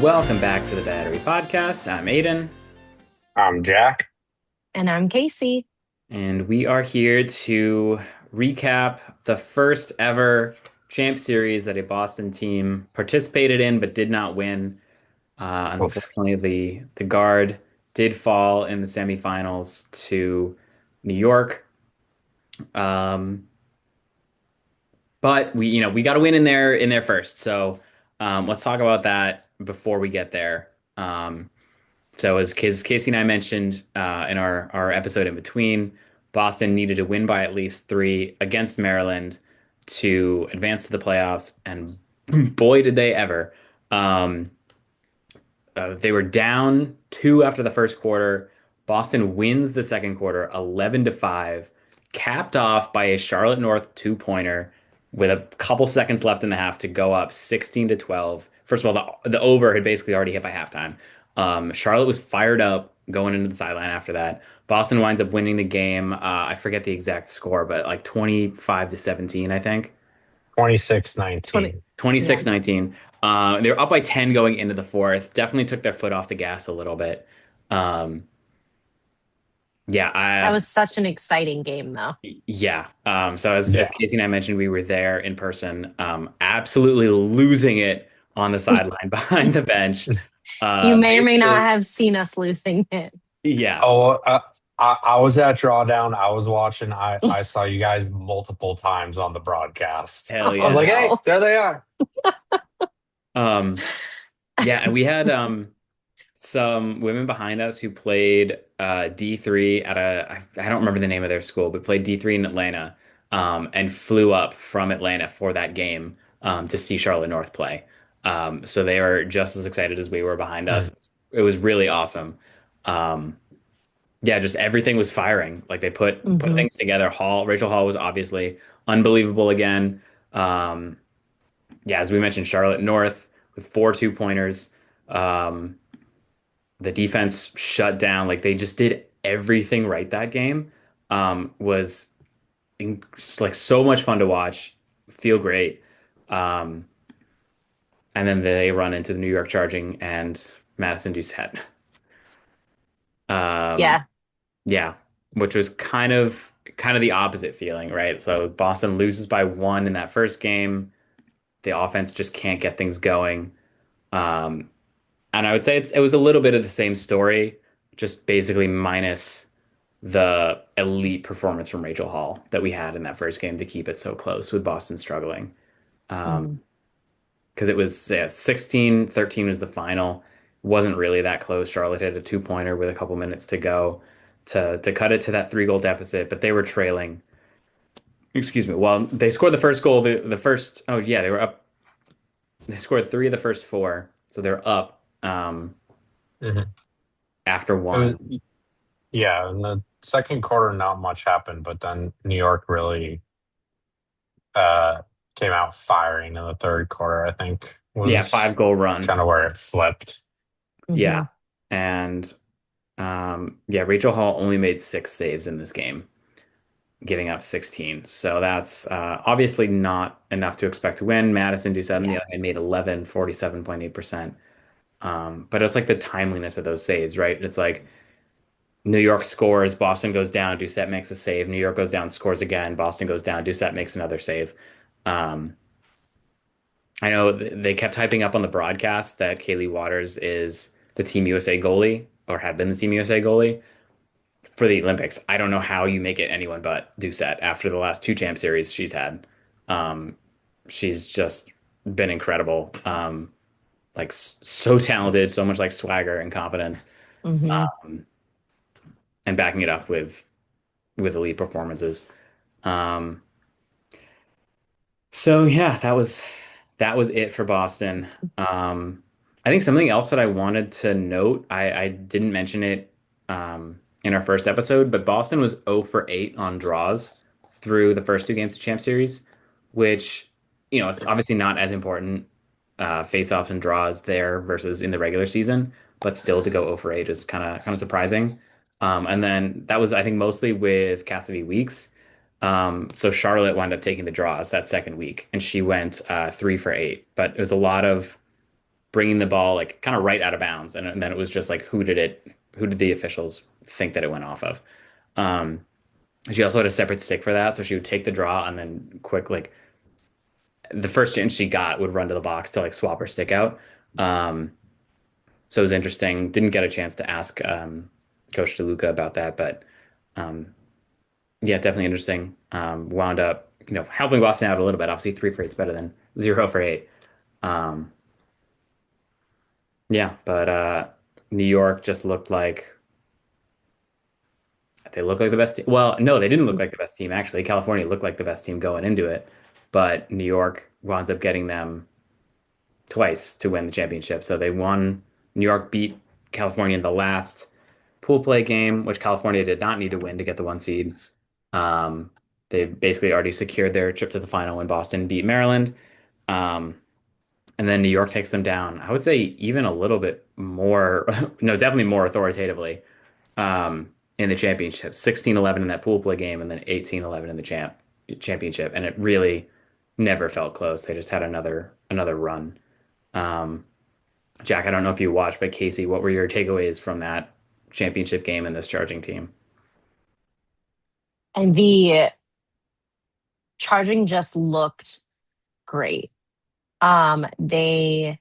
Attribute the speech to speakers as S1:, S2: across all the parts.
S1: Welcome back to the Battery Podcast. I'm Aidan,
S2: I'm Jack.
S3: And I'm Casey.
S1: and we are here to recap the first ever Champ Series that a Boston team participated in but did not win.
S2: Oof.
S1: Unfortunately, the guard did fall in the semifinals to New York. Um, but we got to win in there first. So let's talk about that before we get there. So as Casey and I mentioned in our episode in between, Boston needed to win by at least three against Maryland to advance to the playoffs, and boy did they ever. Um, they were down two after the first quarter. Boston wins the second quarter 11-5, capped off by a Charlotte North two-pointer with a couple seconds left in the half to go up 16-12. First of all, the over had basically already hit by halftime. Charlotte was fired up going into the sideline after that. Boston winds up winning the game. I forget the exact score, but like 25-17, I think.
S3: 20.
S2: 26-19.
S3: Yeah.
S1: 26-19. They were up by 10 going into the fourth. Definitely took their foot off the gas a little bit. Um, yeah,
S3: That was such an exciting game, though.
S1: yeah. So as
S2: Yeah.
S1: Casey and I mentioned, we were there in person, absolutely losing it on the sideline behind the bench.
S3: You may or may not
S1: Basically,
S3: have seen us losing it.
S1: yeah,
S2: Oh, I was at drawdown. I was watching. I saw you guys multiple times on the broadcast.
S1: hell
S2: I was
S3: Oh,
S1: yeah.
S2: like, hey,
S3: no.
S2: there they are.
S1: Um, yeah, and we had some women behind us who played D3 at I don't remember the name of their school, but played D3 in Atlanta, and flew up from Atlanta for that game to see Charlotte North play. So they were just as excited as we were behind us.
S2: Mm.
S1: It was really awesome. Um, yeah, just everything was firing. Like they put
S3: Hmm.
S1: things together. Rachel Hall was obviously unbelievable again. Um, yeah, as we mentioned, Charlotte North with four two-pointers. Um, the defense shut down. Like they just did everything right that game. Was like so much fun to watch, feel great. Um, and then they run into the New York Charging and Madison Doucette. Um,
S3: Yeah.
S1: yeah, which was kind of the opposite feeling, right? So Boston loses by one in that first game. The offense just can't get things going. Um, and I would say it was a little bit of the same story, just basically minus the elite performance from Rachel Hall that we had in that first game to keep it so close with Boston struggling. Um,
S3: Hmm.
S1: because it was 16-13 was the final. Wasn't really that close. Charlotte had a two-pointer with a couple minutes to go to cut it to that three-goal deficit, but they were trailing. Excuse me. Well, they scored the first goal. The first, oh yeah, they were up. They scored three of the first four, so they're up
S2: Mhm.
S1: after
S2: It was,
S1: one.
S2: yeah, in the second quarter, not much happened, but then New York really uh, came out firing in the third quarter, I think,
S1: Yeah, five
S2: was
S1: goal run.
S2: kind of where it flipped.
S1: Yeah,
S3: Hmm.
S1: and yeah, Rachel Hall only made six saves in this game, giving up 16. So that's obviously not enough to expect to win. Madison Doucette on the
S3: Yeah.
S1: other hand made 11, 47.8%. But it's like the timeliness of those saves, right? It's like New York scores, Boston goes down, Doucette makes a save. New York goes down, scores again, Boston goes down, Doucette makes another save. Um, I know they kept hyping up on the broadcast that Kaylee Waters is the Team USA goalie or had been the Team USA goalie for the Olympics. I don't know how you make it anyone but Doucette after the last two champ series she's had. Um, she's just been incredible. Like so talented, so much like swagger and confidence,
S3: Hmm.
S1: and backing it up with elite performances. Um, so yeah, that was it for Boston. I think something else that I wanted to note, I didn't mention it in our first episode, but Boston was 0 for 8 on draws through the first two games of Champ Series, which, it's obviously not as important face-offs and draws there versus in the regular season, but still to go 0 for 8 is kind of surprising. And then that was, I think, mostly with Cassidy Weeks. So Charlotte wound up taking the draws that second week, and she went 3 for 8. But it was a lot of bringing the ball like kind of right out of bounds, and then it was just like who did the officials think that it went off of? Um, she also had a separate stick for that, so she would take the draw and then quick like the first chance she got would run to the box to like swap her stick out. Um, so it was interesting. Didn't get a chance to ask Coach DeLuca about that, but um, yeah, definitely interesting. Wound up, helping Boston out a little bit. Obviously, 3 for 8 is better than 0 for 8. Um, yeah, but New York just looked like they looked like the best team. Well, no, they didn't look like the best team actually. California looked like the best team going into it, but New York winds up getting them twice to win the championship. So they won. New York beat California in the last pool play game, which California did not need to win to get the 1 seed. Um, they basically already secured their trip to the final when Boston beat Maryland. Um, and then New York takes them down. I would say even a little bit more, no, definitely more authoritatively in the championship. 16-11 in that pool play game, and then 18-11 in the championship. And it really never felt close. They just had another run. Um, Jack, I don't know if you watched, but Casey, what were your takeaways from that championship game and this charging team?
S3: And the charging just looked great. They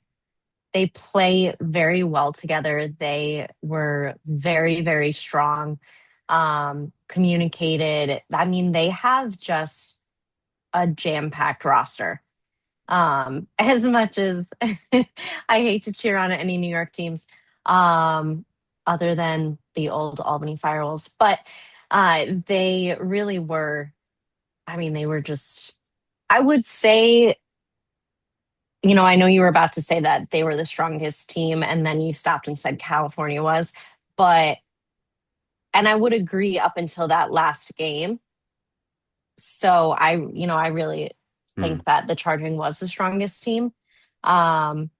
S3: play very well together. They were very, very strong, communicated. I mean, they have just a jam-packed roster. As much as I hate to cheer on any New York teams, um, other than the old Albany Firewolves, but they really were. I mean, they were just. I would say, I know you were about to say that they were the strongest team, and then you stopped and said California was, but and I would agree up until that last game. So I really
S1: Hmm.
S3: think that the Charging was the strongest team. Um,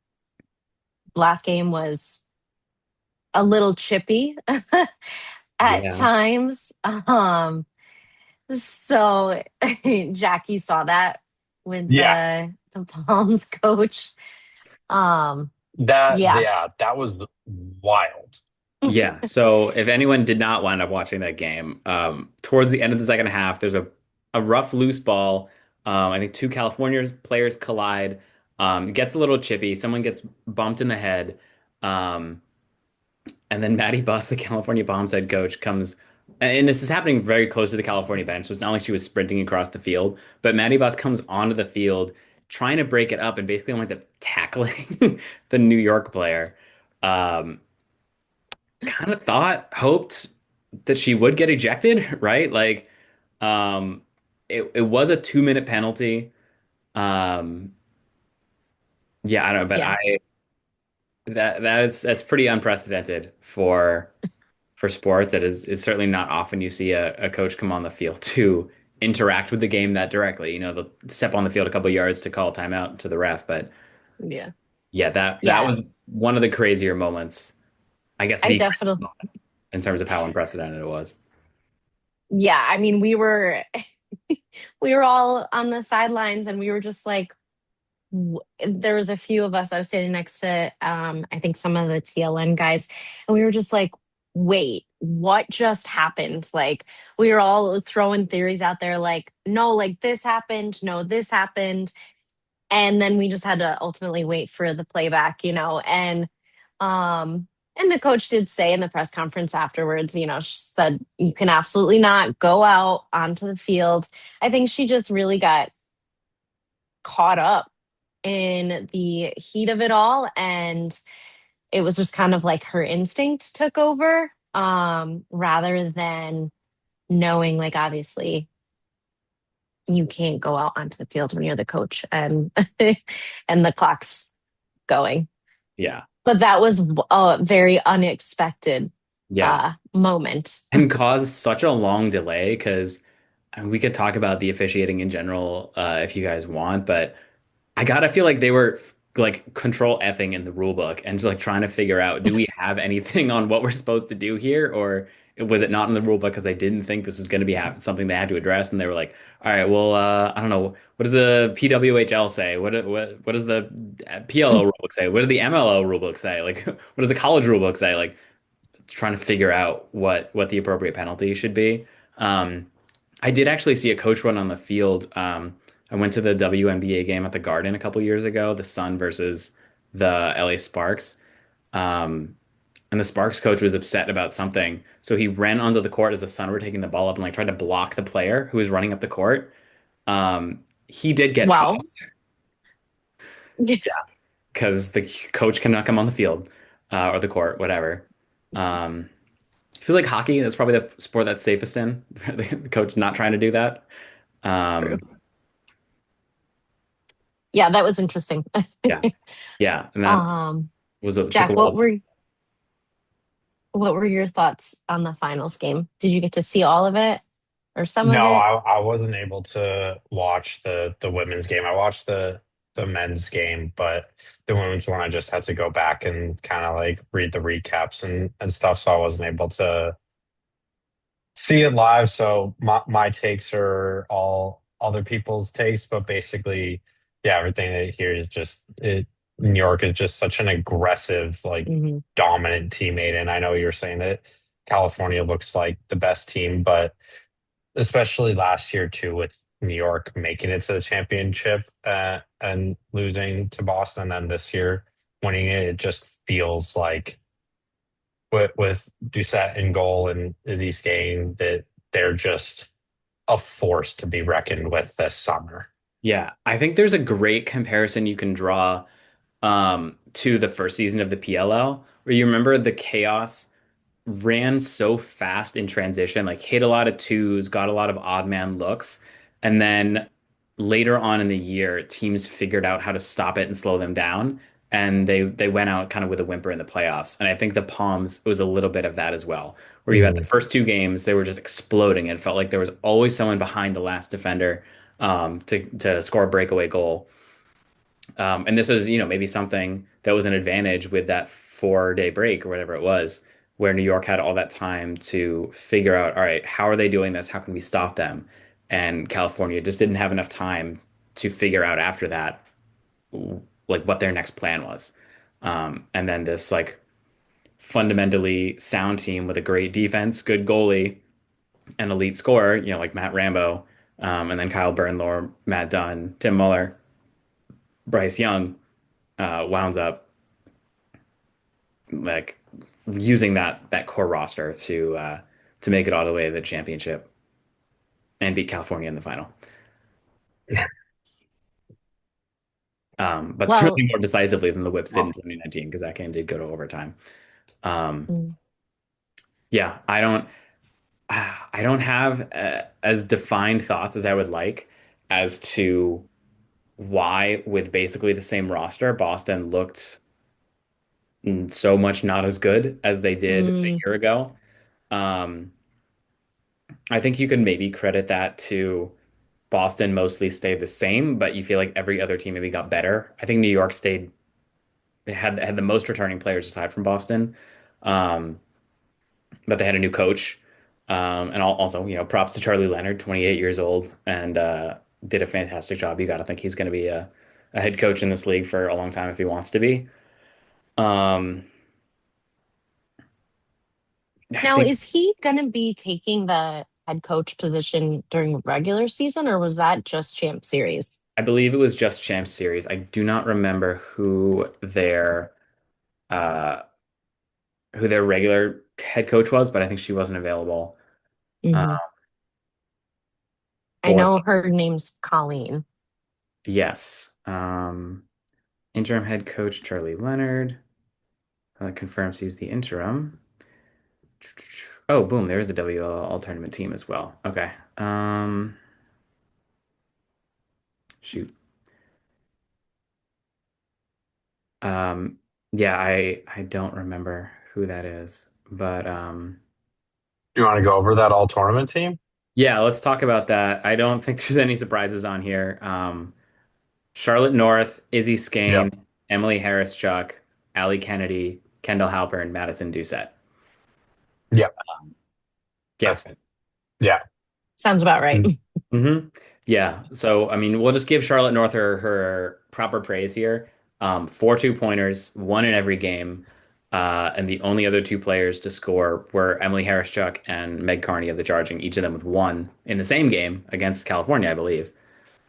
S3: Last game was a little chippy at
S1: Yeah.
S3: times. So Jackie saw that with
S2: Yeah,
S3: the Palms coach. Um, yeah,
S2: that was wild.
S1: Yeah. So if anyone did not wind up watching that game, towards the end of the second half, there's a rough loose ball. I think two California players collide. It gets a little chippy. Someone gets bumped in the head. Um, and then Maddie Buss, the California Bombs head coach, comes, and this is happening very close to the California bench. So it's not like she was sprinting across the field, but Maddie Buss comes onto the field trying to break it up and basically winds up tackling the New York player. Um, Kind of hoped that she would get ejected, right? Like, um, it was a 2 minute penalty. Um, yeah, I don't know, but
S3: yeah,
S1: that's pretty unprecedented for sports. That is certainly not often you see a coach come on the field to interact with the game that directly. They'll step on the field a couple yards to call a timeout to the ref, but
S3: yeah,
S1: yeah, that
S3: yeah.
S1: was one of the crazier moments. I guess
S3: I
S1: the craziest
S3: definitely,
S1: moment in terms of how unprecedented it was.
S3: yeah. I mean, we were we were all on the sidelines, and we were just like, there was a few of us. I was sitting next to, I think some of the TLN guys, and we were just like, wait, what just happened? Like, we were all throwing theories out there, like, no, like this happened, no, this happened. And then we just had to ultimately wait for the playback, um, and the coach did say in the press conference afterwards, she said, you can absolutely not go out onto the field. I think she just really got caught up in the heat of it all, and it was just kind of like her instinct took over, rather than knowing, like, obviously you can't go out onto the field when you're the coach and and the clock's going.
S1: Yeah.
S3: But that was a very unexpected
S1: Yeah.
S3: moment.
S1: And caused such a long delay because we could talk about the officiating in general if you guys want, but I gotta feel like they were. like control effing in the rule book and just like trying to figure out, do we have anything on what we're supposed to do here, or was it not in the rule book because they didn't think this was going to be something they had to address, and they were like, all right, well, I don't know, what does the PWHL say? What does the PLO rule book say? What did the MLO rule book say? Like, what does the college rule book say? Like, trying to figure out what the appropriate penalty should be. Um, I did actually see a coach run on the field. I went to the WNBA game at the Garden a couple years ago, the Sun versus the LA Sparks. Um, and the Sparks coach was upset about something. So he ran onto the court as the Sun were taking the ball up and like tried to block the player who was running up the court. He did get
S3: Wow.
S1: tossed because the coach cannot come on the field or the court, whatever. Um, I feel like hockey, that's probably the sport that's safest in. The coach not trying to do that.
S3: True.
S1: Um,
S3: Yeah, that was interesting.
S1: yeah. Yeah. And that
S3: um,
S1: took a
S3: Jack,
S1: while.
S3: what were your thoughts on the finals game? Did you get to see all of it or some of
S2: No,
S3: it?
S2: I wasn't able to watch the women's game. I watched the men's game, but the women's one I just had to go back and kind of like read the recaps and stuff, so I wasn't able to see it live. So my takes are all other people's takes, but basically, yeah, everything that here is just it. New York is just such an aggressive, like
S3: Hmm.
S2: dominant teammate, and I know you're saying that California looks like the best team, but especially last year too, with New York making it to the championship and losing to Boston, and this year winning it, it just feels like with Doucette in goal and Izzy skating that they're just a force to be reckoned with this summer.
S1: Yeah. I think there's a great comparison you can draw to the first season of the PLL, where you remember the chaos ran so fast in transition, like hit a lot of twos, got a lot of odd man looks, and then later on in the year, teams figured out how to stop it and slow them down, and they went out kind of with a whimper in the playoffs. And I think the Palms was a little bit of that as well, where you had the
S2: Mhm.
S1: first two games, they were just exploding, and it felt like there was always someone behind the last defender to score a breakaway goal. And this was, maybe something that was an advantage with that 4 day break or whatever it was, where New York had all that time to figure out, all right, how are they doing this? How can we stop them? And California just didn't have enough time to figure out after that, like what their next plan was. And then this like fundamentally sound team with a great defense, good goalie, and elite scorer, like Matt Rambo, and then Kyle Bernlohr, Matt Dunn, Tim Muller, Bryce Young, wound up like using that core roster to make it all the way to the championship and beat California in the final. But
S3: Well,
S1: certainly more decisively than the Whips did in
S2: Well,
S1: 2019 because that game did go to overtime. Um,
S3: mm,
S1: yeah, I don't have as defined thoughts as I would like as to why, with basically the same roster, Boston looked so much not as good as they did a
S3: mm,
S1: year ago. Um, I think you can maybe credit that to Boston mostly stayed the same, but you feel like every other team maybe got better. I think New York stayed had the most returning players aside from Boston, um, but they had a new coach, and also props to Charlie Leonard, 28 years old, and did a fantastic job. You got to think he's going to be a head coach in this league for a long time if he wants to be. Um, I
S3: now,
S1: think
S3: is he going to be taking the head coach position during regular season, or was that just Champ Series?
S1: I believe it was just Champs Series. I do not remember uh, who their regular head coach was, but I think she wasn't available uh,
S3: Hmm. I
S1: for
S3: know
S1: this.
S3: her name's Colleen.
S1: Yes. Interim head coach Charlie Leonard confirms he's the interim. Oh, boom, there is a WL all tournament team as well. Okay. Shoot. Um, yeah, I don't remember who that is, but
S2: you want to go over that all tournament team?
S1: yeah, let's talk about that. I don't think there's any surprises on here. Charlotte North, Izzy
S2: Yep.
S1: Skane, Emily Harris Chuck, Allie Kennedy, Kendall Halpern, Madison Doucette.
S2: Yeah,
S1: Yeah.
S2: that's it. Yeah.
S3: Sounds about right.
S1: hmm Yeah. So, I mean, we'll just give Charlotte North her proper praise here. Four two-pointers, one in every game. And the only other two players to score were Emily Harris-Chuck and Meg Carney of the Charging, each of them with one in the same game against California, I believe.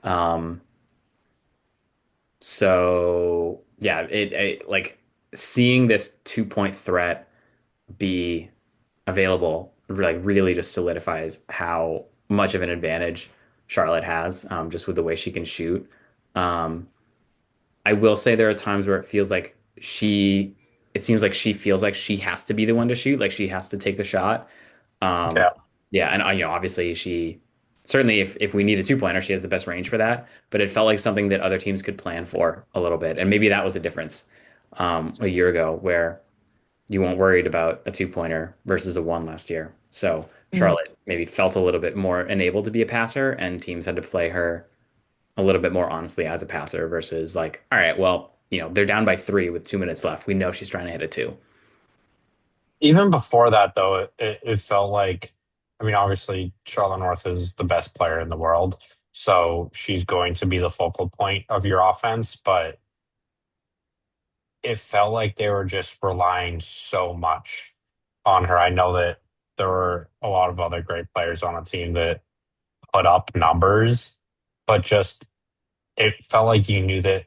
S1: Um, so yeah, it like seeing this 2-point threat be available like really just solidifies how much of an advantage Charlotte has, just with the way she can shoot. Um, I will say there are times where it seems like she feels like she has to be the one to shoot, like she has to take the shot. Um,
S2: Yeah.
S1: yeah, and obviously she certainly if we need a two-pointer, she has the best range for that. But it felt like something that other teams could plan for a little bit, and maybe that was a difference a year ago where you weren't worried about a two-pointer versus a one last year. So
S3: Mhm.
S1: Charlotte maybe felt a little bit more enabled to be a passer, and teams had to play her a little bit more honestly as a passer versus like, all right, well, they're down by three with 2 minutes left. We know she's trying to hit a two.
S2: Even before that, though, it felt like, I mean, obviously, Charlotte North is the best player in the world. So she's going to be the focal point of your offense. But it felt like they were just relying so much on her. I know that there were a lot of other great players on the team that put up numbers, but just it felt like you knew that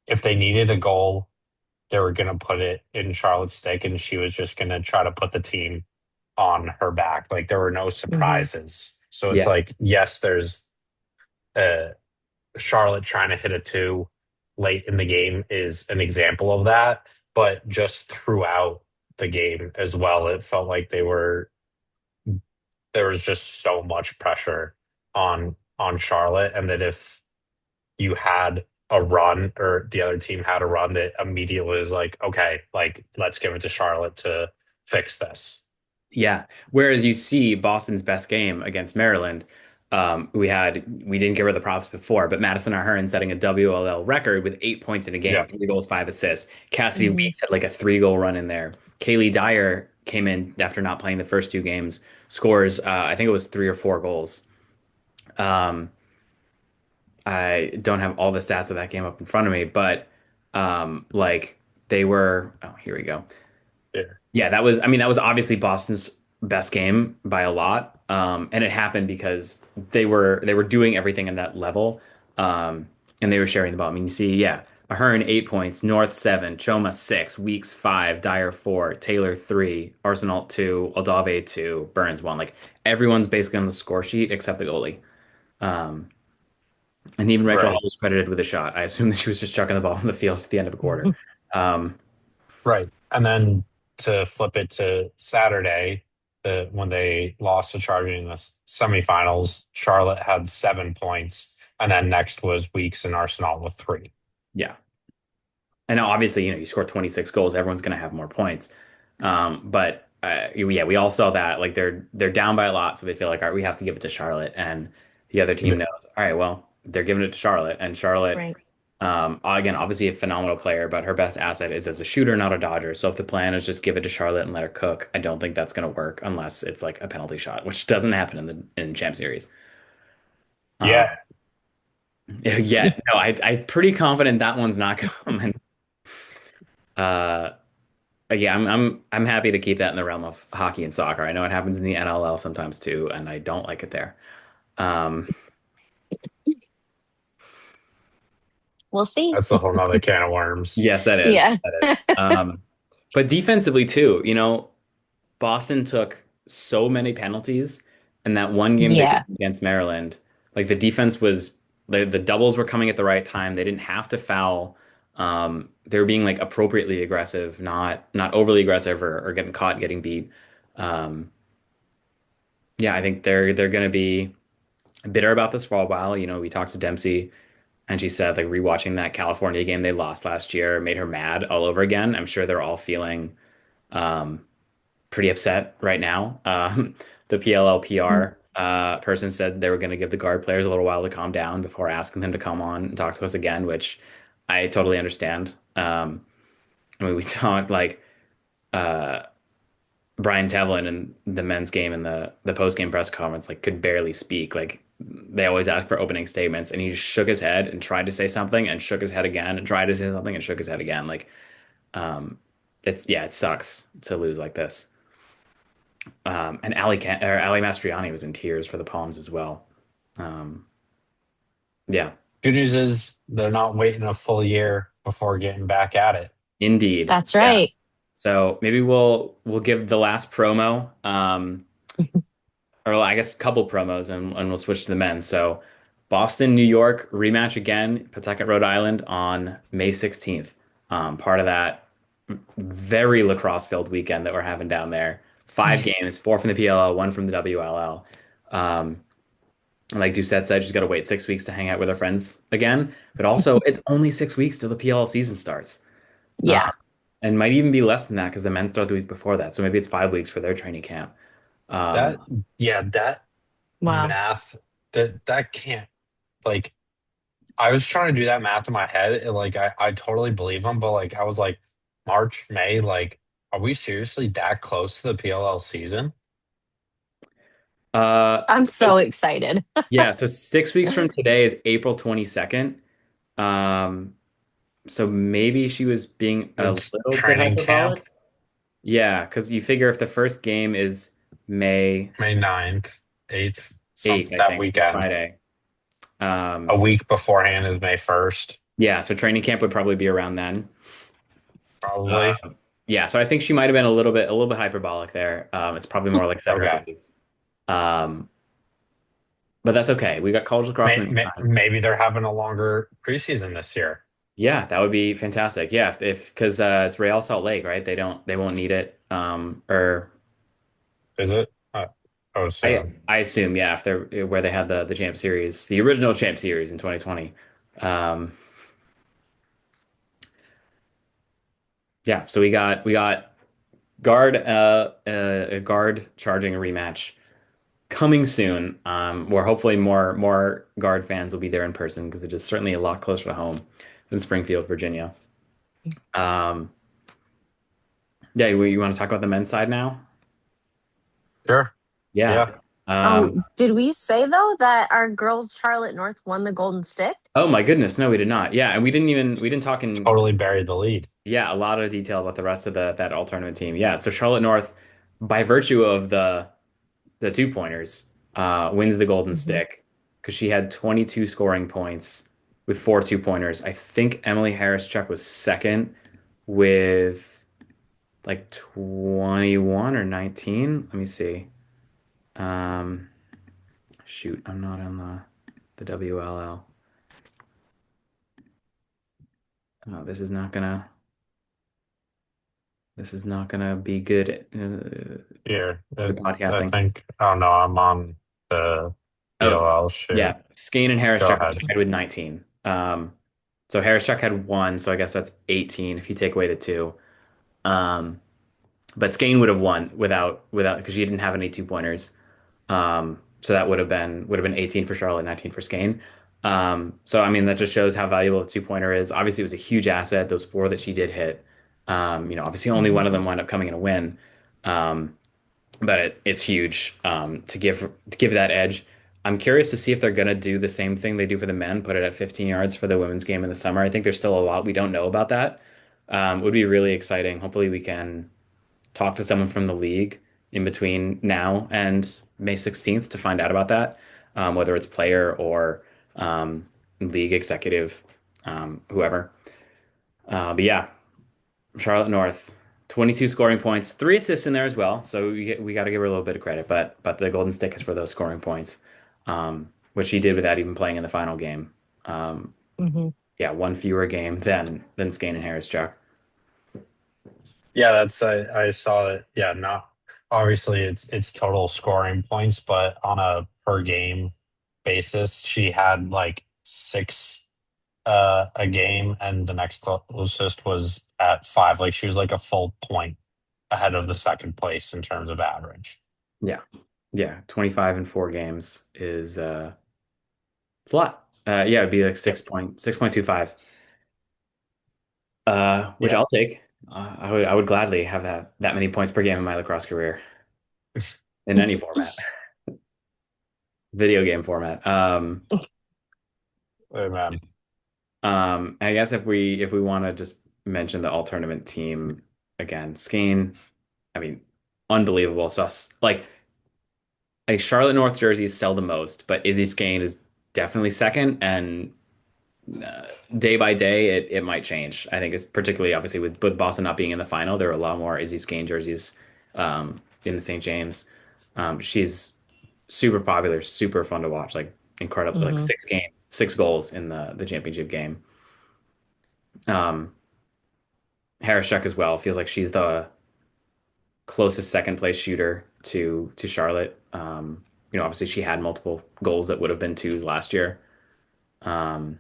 S2: if they needed a goal, they were going to put it in Charlotte's stick, and she was just going to try to put the team on her back. Like there were no
S3: Mhm.
S2: surprises. So it's
S1: Yeah.
S2: like, yes, there's uh, Charlotte trying to hit a two late in the game is an example of that, but just throughout the game as well, it felt like there was just so much pressure on Charlotte, and that if you had a run or the other team had a run, that immediately was like, okay, like let's give it to Charlotte to fix this.
S1: Yeah. Whereas you see Boston's best game against Maryland, we didn't give her the props before, but Madison Ahern setting a WLL record with 8 points in a game,
S2: Yeah.
S1: 3 goals, 5 assists. Cassidy
S3: Mhm.
S1: Weeks had like a 3 goal run in there. Kaylee Dyer came in after not playing the first two games, scores, I think it was 3 or 4 goals. Um, I don't have all the stats of that game up in front of me, but like they were, oh, here we go.
S2: Yeah.
S1: Yeah, I mean, that was obviously Boston's best game by a lot. And it happened because they were doing everything at that level. And they were sharing the ball. I mean, you see, yeah, Ahern 8 points, North seven, Choma six, Weeks five, Dyer four, Taylor three, Arsenal two, Aldave two, Burns one. Like everyone's basically on the score sheet except the goalie. Um, and even Rachel Hall
S2: Right.
S1: was credited with a shot. I assume that she was just chucking the ball in the field at the end of a quarter. Um,
S2: Right. And then to flip it to Saturday, when they lost to Charging in the semifinals, Charlotte had 7 points, and then next was Weeks and Arsenal with three.
S1: yeah. And obviously, you score 26 goals, everyone's going to have more points. But yeah, we all saw that like they're down by a lot, so they feel like, all right, we have to give it to Charlotte, and the other team
S2: Yeah.
S1: knows, all right, well, they're giving it to Charlotte, and Charlotte,
S3: Right.
S1: again, obviously a phenomenal player, but her best asset is as a shooter, not a dodger. So if the plan is just give it to Charlotte and let her cook, I don't think that's going to work unless it's like a penalty shot, which doesn't happen in the Champ Series.
S2: Yeah.
S1: Um, yet, no, I'm pretty confident that one's not coming. Uh, yeah, I'm happy to keep that in the realm of hockey and soccer. I know it happens in the NLL sometimes too, and I don't like it there. Um,
S3: We'll see.
S2: That's a whole nother can of worms.
S1: yes, that is.
S3: Yeah.
S1: That is. But defensively too, Boston took so many penalties, and that one game they did
S3: Yeah.
S1: against Maryland, like the defense was the doubles were coming at the right time. They didn't have to foul. They were being like appropriately aggressive, not overly aggressive or getting caught getting beat. Um, yeah, I think they're going to be bitter about this for a while. We talked to Dempsey, and she said like rewatching that California game they lost last year made her mad all over again. I'm sure they're all feeling um, pretty upset right now. The PLLPR person said they were going to give the guard players a little while to calm down before asking them to come on and talk to us again, which I totally understand. I mean, we talked like uh, Brian Tevlin in the men's game and the post game press conference like could barely speak. Like they always ask for opening statements, and he just shook his head and tried to say something, and shook his head again, and tried to say something, and shook his head again. Like um, it's yeah, it sucks to lose like this. And Ali Mastriani was in tears for the Palms as well. Um, yeah,
S2: Good news is they're not waiting a full year before getting back at it.
S1: indeed.
S3: That's
S1: Yeah.
S3: right.
S1: So maybe we'll give the last promo, or I guess a couple promos, and we'll switch to the men. So Boston, New York rematch again, Pawtucket, Rhode Island on May 16th. Part of that very lacrosse filled weekend that we're having down there. Five games, four from the PLL, one from the WLL. Um, like Doucette said, she's got to wait 6 weeks to hang out with her friends again. But also, it's only 6 weeks till the PLL season starts. Uh,
S3: Yeah.
S1: and might even be less than that because the men start the week before that. So maybe it's 5 weeks for their training camp.
S2: That
S1: Um,
S2: yeah, that
S3: Wow.
S2: math that can't like I was trying to do that math in my head. And, like I totally believe them, but like I was like March, May, like are we seriously that close to the PLL season?
S3: I'm
S1: so
S3: so excited.
S1: yeah, so 6 weeks from today is April 22nd. Um, so maybe she was being a
S2: It's
S1: little bit
S2: training
S1: hyperbolic.
S2: camp,
S1: Yeah, because you figure if the first game is May
S2: May 9th, 8th, some
S1: 8th, I
S2: that
S1: think, it's a
S2: weekend.
S1: Friday.
S2: A
S1: Um,
S2: week beforehand is May 1st,
S1: yeah, so training camp would probably be around then.
S2: probably.
S1: Uh, yeah, so I think she might have been a little bit hyperbolic there. It's probably more like 7 or 8
S2: Okay.
S1: weeks. Um, but that's okay. We got college lacrosse in the meantime.
S2: Maybe they're having a longer preseason this year.
S1: Yeah, that would be fantastic. Yeah, if because it's Real Salt Lake, right? They won't need it. Or
S2: Is it? I would assume.
S1: I assume, yeah, if they're where they had the Champ Series, the original Champ Series in 2020. Um, yeah, so we got a guard charging a rematch coming soon. Where hopefully more guard fans will be there in person because it is certainly a lot closer to home than Springfield, Virginia. Um, yeah, you want to talk about the men's side now?
S2: Sure.
S1: Yeah.
S2: Yeah.
S3: Did we say though that our girls Charlotte North won the Golden Stick?
S1: Oh my goodness, no, we did not. Yeah, and we didn't talk in
S2: Totally buried the lead.
S1: yeah a lot of detail about the rest of that all tournament team. Yeah, so Charlotte North, by virtue of the 2 pointers, wins the Golden
S3: Mhm.
S1: Stick because she had 22 scoring points with 4 2 pointers. I think Emily Harris-Chuck was second with like 21 or 19. Let me see. Um, shoot, I'm not on the WLL. Oh, this is not gonna be good.
S2: Here.
S1: Good
S2: I
S1: podcasting.
S2: think, oh no, I'm on the
S1: Oh,
S2: ELL. Shoot.
S1: yeah. Skane and Harris
S2: Go
S1: Chuck
S2: ahead.
S1: tied with 19. So Harris Chuck had one, so I guess that's 18 if you take away the two. Um, but Skane would have won without because she didn't have any 2 pointers. So that would have been 18 for Charlotte, 19 for Skane. So I mean that just shows how valuable the 2 pointer is. Obviously, it was a huge asset. Those four that she did hit. Obviously only one
S3: Mhm.
S1: of them wound up coming in a win. Um, but it's huge to give that edge. I'm curious to see if they're going to do the same thing they do for the men, put it at 15 yards for the women's game in the summer. I think there's still a lot we don't know about that. Would be really exciting. Hopefully, we can talk to someone from the league in between now and May 16th to find out about that, whether it's player or um, league executive, whoever. But yeah, Charlotte North, 22 scoring points, 3 assists in there as well. So we got to give her a little bit of credit, but the golden stick is for those scoring points, which she did without even playing in the final game. Um,
S3: Mhm.
S1: yeah, one fewer game than Skane and Harris Chuck.
S2: Yeah, I saw it. Yeah, not obviously it's total scoring points, but on a per game basis, she had like six a game, and the next closest was at five. Like she was like a full point ahead of the second place in terms of average.
S1: Yeah, yeah, 25 in 4 games is it's a lot. Yeah, it'd be like
S2: Yep.
S1: 6.25. which
S2: Yeah.
S1: I'll take. I would gladly have that many points per game in my lacrosse career in any format, video game format.
S2: Hey, man.
S1: I guess if we want to just mention the all tournament team again, Skane, I mean, unbelievable. So like Charlotte North jerseys sell the most, but Izzy Skane is definitely second, and uh, day by day it might change. I think it's particularly obviously with Boston not being in the final, there are a lot more Izzy Skane jerseys in the St. James. She's super popular, super fun to watch, like incredible, like
S3: Hmm.
S1: six goals in the championship game. Um, Harishuk as well feels like she's the closest second place shooter to Charlotte. Obviously she had multiple goals that would have been twos last year. Um,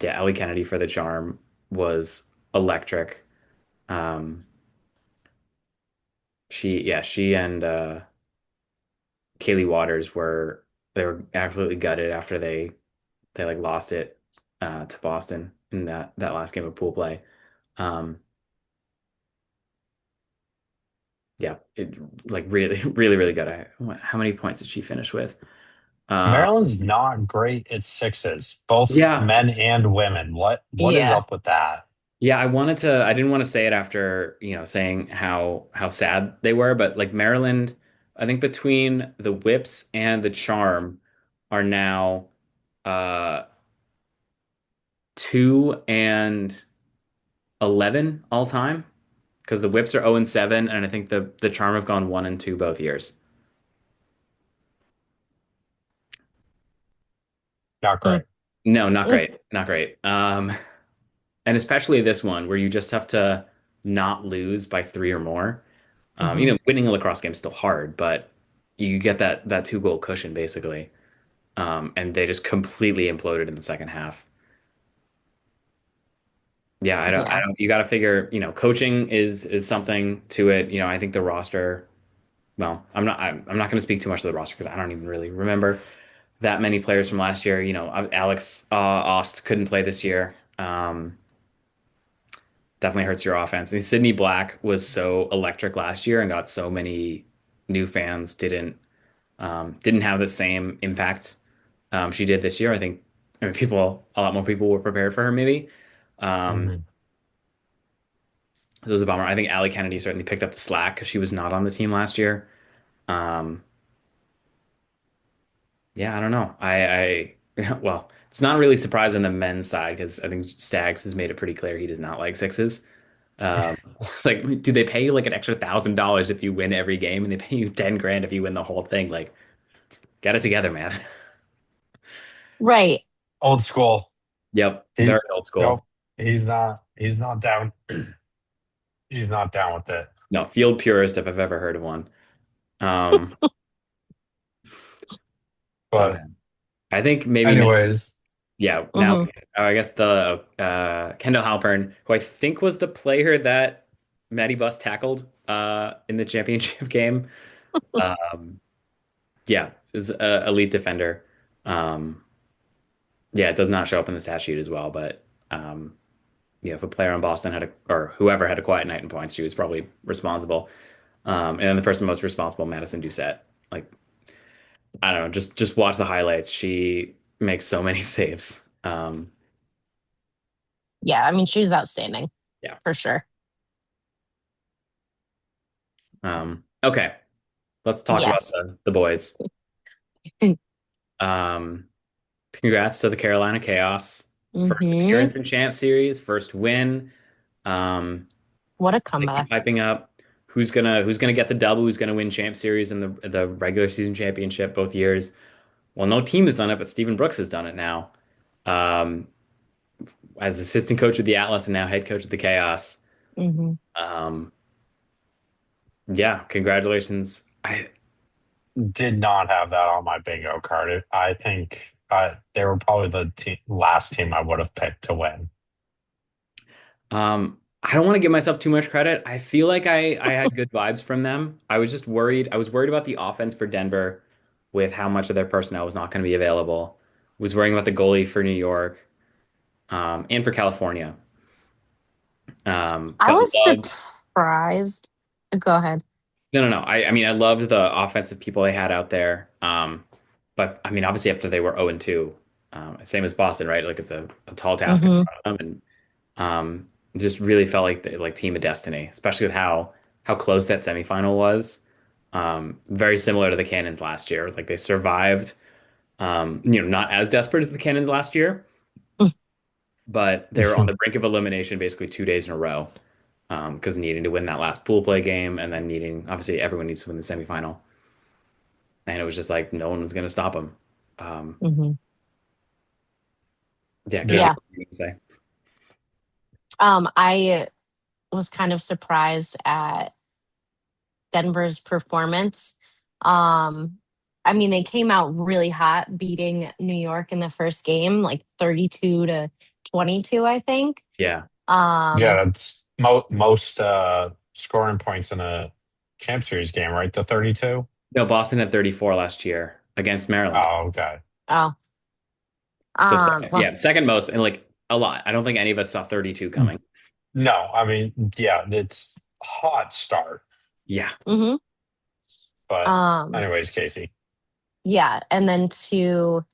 S1: yeah, Ellie Kennedy for the charm was electric. Um, she and Kaylee Waters they were absolutely gutted after they like lost it to Boston in that last game of pool play. Um, yeah, it like really really really good. How many points did she finish with? Uh,
S2: Maryland's not great at sixes, both
S1: yeah,
S2: men and women. What is
S3: Yeah.
S2: up with that?
S1: yeah. I didn't want to say it after saying how sad they were, but like Maryland, I think between the Whips and the Charm are now uh 2-11 all time because the Whips are 0-7, and I think the Charm have gone 1-2 both years.
S2: Not
S3: Mm.
S2: great.
S1: No, not great, not great. And especially this one where you just have to not lose by three or more.
S3: Hmm.
S1: Winning a lacrosse game is still hard, but you get that two-goal cushion basically. And they just completely imploded in the second half. Yeah, I
S3: Yeah.
S1: don't. You got to figure. Coaching is something to it. I think the roster. Well, I'm not going to speak too much of the roster because I don't even really remember that many players from last year. Alex Ost couldn't play this year. Definitely hurts your offense. And Sydney Black was so electric last year and got so many new fans. Didn't have the same impact she did this year. I mean, a lot more people were prepared for her maybe. Um,
S2: Mhm.
S1: it was a bummer. I think Allie Kennedy certainly picked up the slack because she was not on the team last year. Um, yeah, I don't know. Well, it's not really surprising on the men's side because I think Stags has made it pretty clear he does not like sixes. Um, like, do they pay you like an extra $1,000 if you win every game, and they pay you 10 grand if you win the whole thing? Like, get it together, man.
S3: Right.
S2: Old school.
S1: Yep,
S2: He
S1: very old
S2: nope.
S1: school.
S2: He's not down. He's not down with it.
S1: No, field purist if I've ever heard of one. Um, okay.
S2: But
S1: I think maybe now,
S2: anyways,
S1: yeah, now
S3: Hmm.
S1: I guess the Kendall Halpern, who I think was the player that Matty Bus tackled in the championship game. Um, yeah, is a elite defender. Um, yeah, it does not show up in the stat sheet as well, but if a player on Boston or whoever had a quiet night in points, she was probably responsible. And then the person most responsible, Madison Doucette. Like, I don't know, just watch the highlights. She makes so many saves.
S3: Yeah. I mean, she's outstanding
S1: Yeah.
S3: for sure.
S1: Okay, let's talk about
S3: Yes.
S1: the boys. Um, Congrats to the Carolina Chaos. First
S3: Hmm.
S1: appearance in Champ Series, first win. Um,
S3: What a
S1: they keep
S3: comeback.
S1: hyping up. Who's gonna get the double? Who's gonna win Champ Series and the regular season championship both years? Well, no team has done it, but Stephen Brooks has done it now. Um, as assistant coach of the Atlas and now head coach of the Chaos.
S3: Hmm.
S1: Um, yeah, congratulations.
S2: did not have that on my bingo card. I think they were probably the last team I would have picked to win.
S1: I don't want to give myself too much credit. I feel like I had good vibes from them. I was just worried. I was worried about the offense for Denver with how much of their personnel was not going to be available. Was worrying about the goalie for New York. and for California.
S3: I
S1: But
S3: was
S1: loved
S3: surprised. Go ahead.
S1: no, no, no. I mean, I loved the offensive people they had out there. But I mean, obviously after they were 0 and 2, same as Boston, right? Like it's a tall task in
S3: Hmm.
S1: front of them, and it just really felt like the like team of destiny, especially with how close that semifinal was. Very similar to the Cannons last year. It was like they survived. Not as desperate as the Cannons last year, but they were on the brink of elimination basically 2 days in a row. Because needing to win that last pool play game and then needing, obviously, everyone needs to win the semifinal. And it was just like no one was going to stop them. Um,
S3: Hmm.
S1: yeah, Casey,
S2: Yeah.
S3: Yeah.
S1: what were you going to say?
S3: I was kind of surprised at Denver's performance. Um, I mean, they came out really hot, beating New York in the first game, like 32-22, I think.
S1: Yeah.
S3: Um,
S2: Yeah, that's most scoring points in a Champ Series game, right? The 32?
S1: No, Boston had 34 last year against Maryland.
S2: Oh, okay.
S3: oh,
S1: So
S3: well,
S1: yeah, second most and like a lot. I don't think any of us saw 32 coming.
S2: No, I mean, yeah, it's a hot start.
S1: Yeah.
S3: hmm
S2: But
S3: um,
S2: anyways, Casey.
S3: yeah, and then to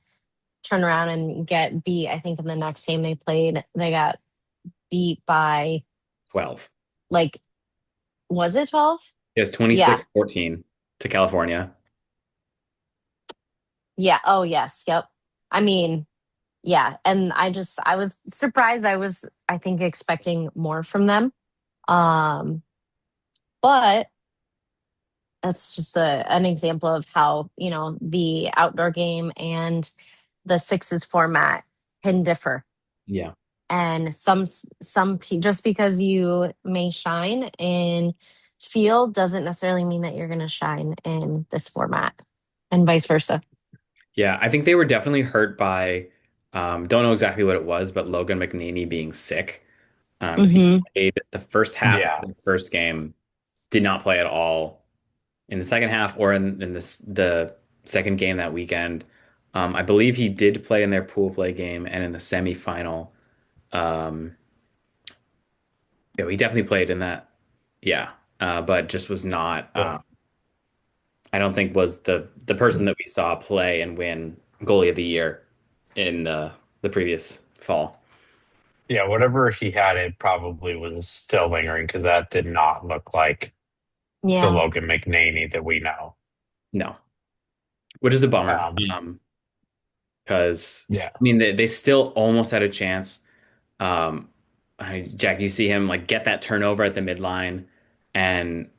S3: turn around and get beat, I think in the next game they played, they got beat by
S1: 12.
S3: like, was it 12?
S1: It was
S3: Yeah,
S1: 26-14 to California.
S3: yeah. Oh, yes, yep. I mean, yeah, and I was surprised. I think expecting more from them. Um, but that's just an example of how, the outdoor game and the sixes format can differ.
S1: Yeah.
S3: And just because you may shine in field doesn't necessarily mean that you're going to shine in this format, and vice versa.
S1: Yeah. I think they were definitely hurt by, don't know exactly what it was, but Logan McNaney being sick. Because he
S3: Hmm.
S1: played the first half of
S2: Yeah.
S1: the first game, did not play at all in the second half or in the second game that weekend. I believe he did play in their pool play game and in the semifinal. Um, he definitely played in that. Yeah, but just was not.
S2: Yeah.
S1: I don't think was the person that we saw play and win goalie of the year in the previous fall.
S2: Yeah, whatever he had, it probably was still lingering because that did not look like the
S3: Yeah.
S2: Logan McNaney that we know.
S1: No, which is a bummer.
S2: Um,
S1: Because
S2: yeah.
S1: I mean they still almost had a chance. Jack, you see him like get that turnover at the midline, and